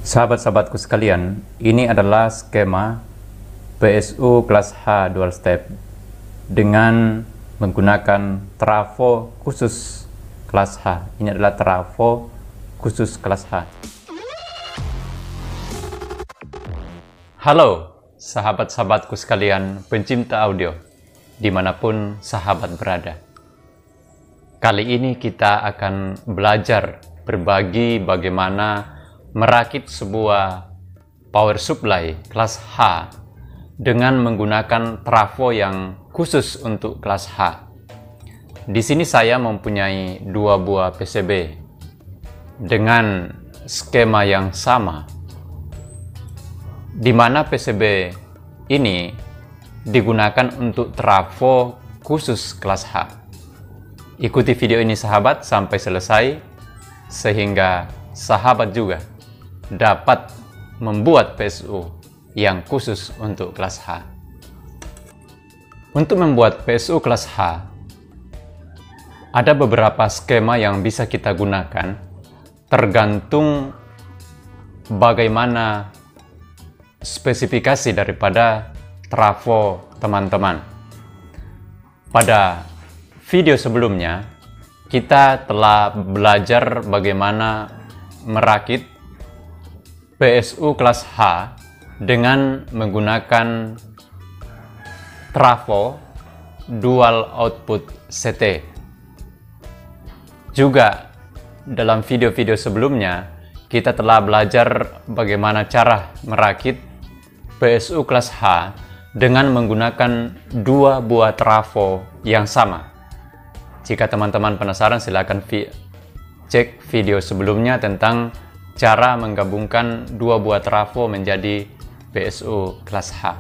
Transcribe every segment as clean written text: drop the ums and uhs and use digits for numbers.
Sahabat-sahabatku sekalian, ini adalah skema PSU kelas H dual step dengan menggunakan trafo khusus kelas H. Ini adalah trafo khusus kelas H. Halo sahabat-sahabatku sekalian pencinta audio, dimanapun sahabat berada. Kali ini kita akan belajar berbagi bagaimana merakit sebuah power supply kelas H dengan menggunakan trafo yang khusus untuk kelas H. Di sini saya mempunyai dua buah PCB dengan skema yang sama, di mana PCB ini digunakan untuk trafo khusus kelas H. Ikuti video ini sahabat sampai selesai, sehingga sahabat juga dapat membuat PSU yang khusus untuk kelas H. Untuk membuat PSU kelas H, ada beberapa skema yang bisa kita gunakan tergantung bagaimana spesifikasi daripada trafo teman-teman. Pada video sebelumnya, kita telah belajar bagaimana merakit PSU kelas H dengan menggunakan trafo dual output CT. Juga dalam video-video sebelumnya kita telah belajar bagaimana cara merakit PSU kelas H dengan menggunakan dua buah trafo yang sama. Jika teman-teman penasaran, silakan cek video sebelumnya tentang cara menggabungkan dua buah trafo menjadi PSU kelas H.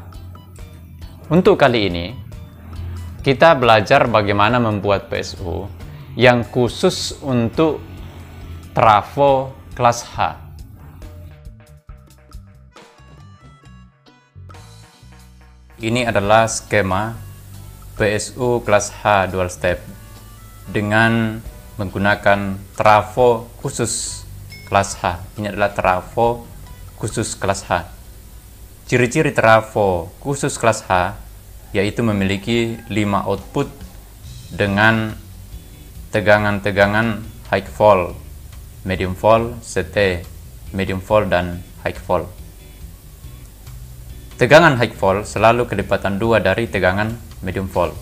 Untuk kali ini, kita belajar bagaimana membuat PSU yang khusus untuk trafo kelas H. Ini adalah skema PSU kelas H dual step dengan menggunakan trafo khusus kelas H. Ini adalah trafo khusus kelas H. Ciri-ciri trafo khusus kelas H yaitu memiliki 5 output dengan tegangan-tegangan high volt, medium volt, CT, medium volt, dan high volt. Tegangan high volt selalu kelipatan 2 dari tegangan medium volt.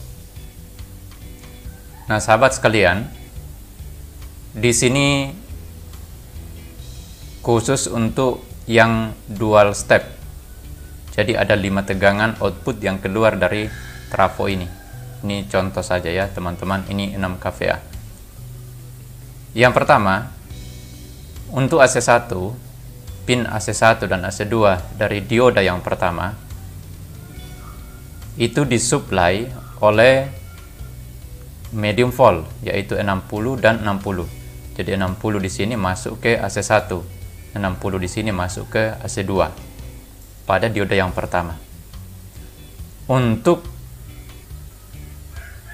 Nah, sahabat sekalian, di sini khusus untuk yang dual step. Jadi ada 5 tegangan output yang keluar dari trafo ini. Ini contoh saja ya teman-teman, ini 6 kVA. Yang pertama, untuk AC1, pin AC1 dan AC2 dari dioda yang pertama itu disuplai oleh medium volt, yaitu 60 dan 60. Jadi 60 di sini masuk ke AC1, 60 di sini masuk ke AC2 pada dioda yang pertama. Untuk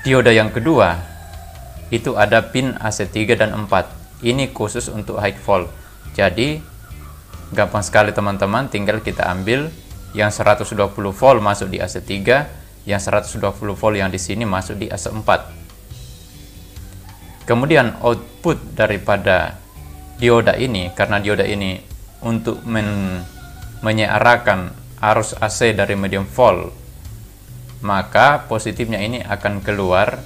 dioda yang kedua itu ada pin AC3 dan 4. Ini khusus untuk high volt. Jadi gampang sekali teman-teman, tinggal kita ambil yang 120 volt masuk di AC3, yang 120 volt yang di sini masuk di AC4. Kemudian output daripada dioda ini, karena dioda ini untuk menyearakan arus AC dari medium volt, maka positifnya ini akan keluar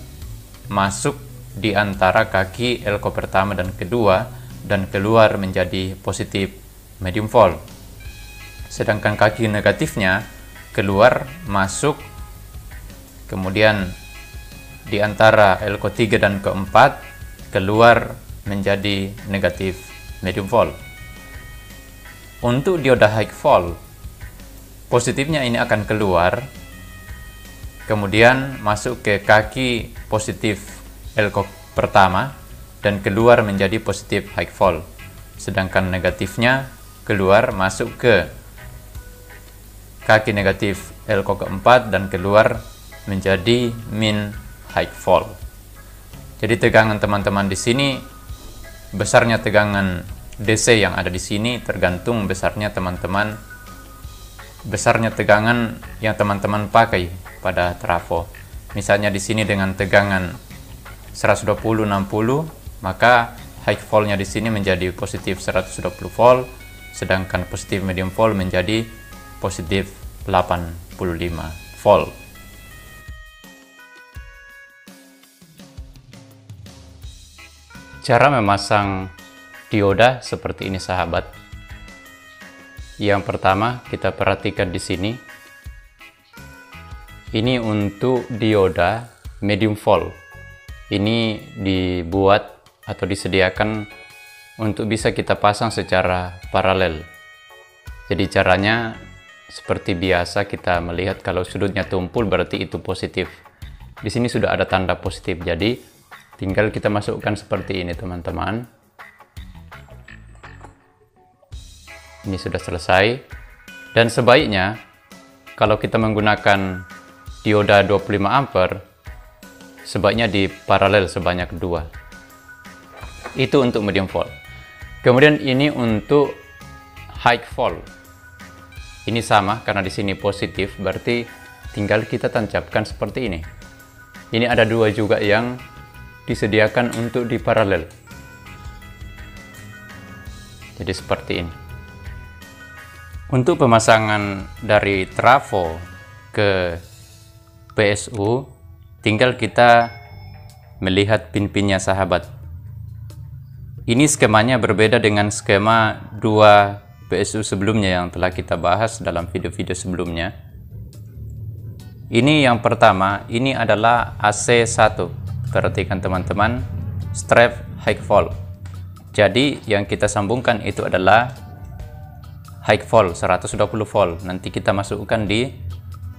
masuk di antara kaki elko pertama dan kedua dan keluar menjadi positif medium volt. Sedangkan kaki negatifnya keluar masuk kemudian di antara elko 3 dan keempat keluar menjadi negatif medium volt. Untuk dioda high volt, positifnya ini akan keluar kemudian masuk ke kaki positif elko pertama dan keluar menjadi positif high volt. Sedangkan negatifnya keluar masuk ke kaki negatif elko keempat dan keluar menjadi min high volt. Jadi tegangan teman-teman di sini, besarnya tegangan DC yang ada di sini tergantung besarnya teman-teman, besarnya tegangan yang teman-teman pakai pada trafo. Misalnya di sini dengan tegangan 120-60, maka high voltnya di sini menjadi positif 120 volt, sedangkan positif medium volt menjadi positif 85 volt. Cara memasang dioda seperti ini sahabat. Yang pertama kita perhatikan di sini. Ini untuk dioda medium volt. Ini dibuat atau disediakan untuk bisa kita pasang secara paralel. Jadi caranya seperti biasa, kita melihat kalau sudutnya tumpul berarti itu positif. Di sini sudah ada tanda positif, jadi tinggal kita masukkan seperti ini teman-teman. Ini sudah selesai. Dan sebaiknya kalau kita menggunakan dioda 25 ampere, sebaiknya di paralel sebanyak 2. Itu untuk medium volt. Kemudian ini untuk high volt. Ini sama karena di sini positif, berarti tinggal kita tancapkan seperti ini. Ini ada 2 juga yang disediakan untuk di paralel. Jadi seperti ini. Untuk pemasangan dari trafo ke PSU, tinggal kita melihat pin-pinnya sahabat. Ini skemanya berbeda dengan skema 2 PSU sebelumnya yang telah kita bahas dalam video-video sebelumnya. Ini yang pertama, ini adalah AC1. Perhatikan teman-teman, strap high volt. Jadi yang kita sambungkan itu adalah high volt 120 volt. Nanti kita masukkan di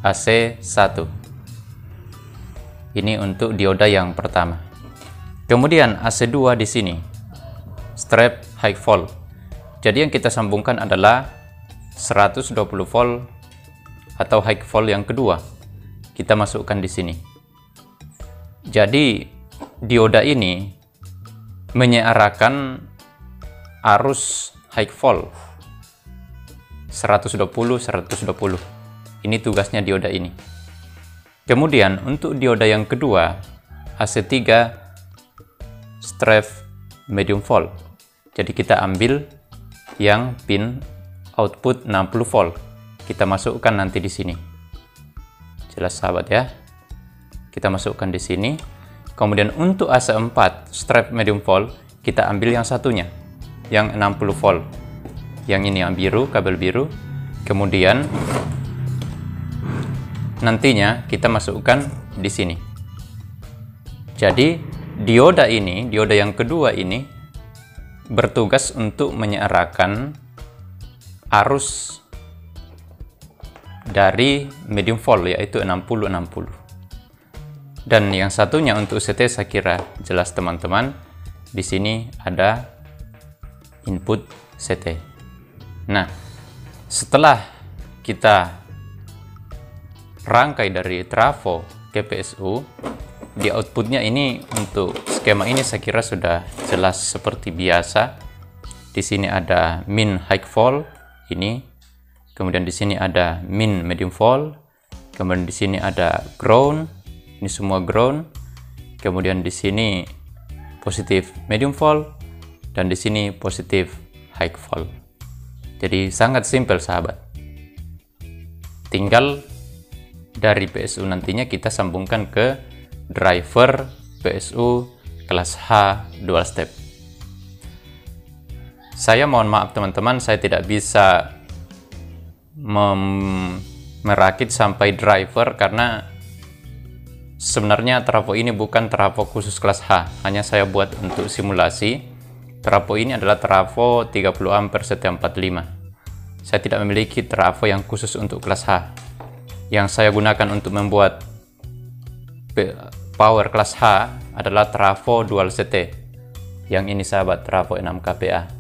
AC1. Ini untuk dioda yang pertama. Kemudian AC2 di sini, strap high volt. Jadi yang kita sambungkan adalah 120 volt atau high volt yang kedua. Kita masukkan di sini. Jadi dioda ini menyearakan arus high volt 120. Ini tugasnya dioda ini. Kemudian untuk dioda yang kedua, AC3 strap medium volt. Jadi kita ambil yang pin output 60 volt. Kita masukkan nanti di sini. Jelas sahabat ya? Kita masukkan di sini. Kemudian untuk AC4 strap medium volt, kita ambil yang satunya, yang 60 volt. Yang ini yang biru, kabel biru. Kemudian nantinya kita masukkan di sini. Jadi dioda ini, dioda yang kedua ini bertugas untuk menyerahkan arus dari medium volt, yaitu 60-60. Dan yang satunya untuk CT saya kira jelas teman-teman. Di sini ada input CT. Nah, setelah kita rangkai dari trafo ke PSU, di outputnya ini untuk skema ini saya kira sudah jelas seperti biasa. Di sini ada min high volt ini, kemudian di sini ada min medium volt, kemudian di sini ada ground, ini semua ground, kemudian di sini positif medium volt, dan di sini positif high volt. Jadi sangat simpel sahabat. Tinggal dari PSU nantinya kita sambungkan ke driver PSU kelas H dual step. Saya mohon maaf teman-teman, saya tidak bisa merakit sampai driver karena sebenarnya trafo ini bukan trafo khusus kelas H, hanya saya buat untuk simulasi. Trafo ini adalah trafo 30 ampere ST45. Saya tidak memiliki trafo yang khusus untuk kelas H. Yang saya gunakan untuk membuat power kelas H adalah trafo dual CT. Yang ini sahabat, trafo 6 kPa.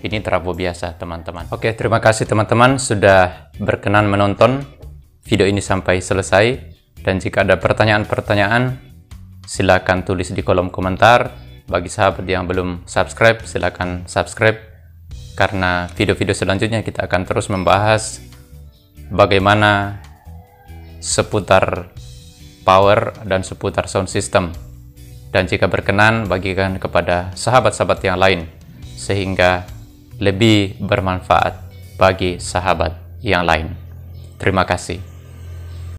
Ini trafo biasa teman-teman. Oke, terima kasih teman-teman sudah berkenan menonton video ini sampai selesai. Dan jika ada pertanyaan-pertanyaan, silakan tulis di kolom komentar. Bagi sahabat yang belum subscribe, silakan subscribe karena video-video selanjutnya kita akan terus membahas bagaimana seputar power dan seputar sound system. Dan jika berkenan, bagikan kepada sahabat-sahabat yang lain sehingga lebih bermanfaat bagi sahabat yang lain. Terima kasih.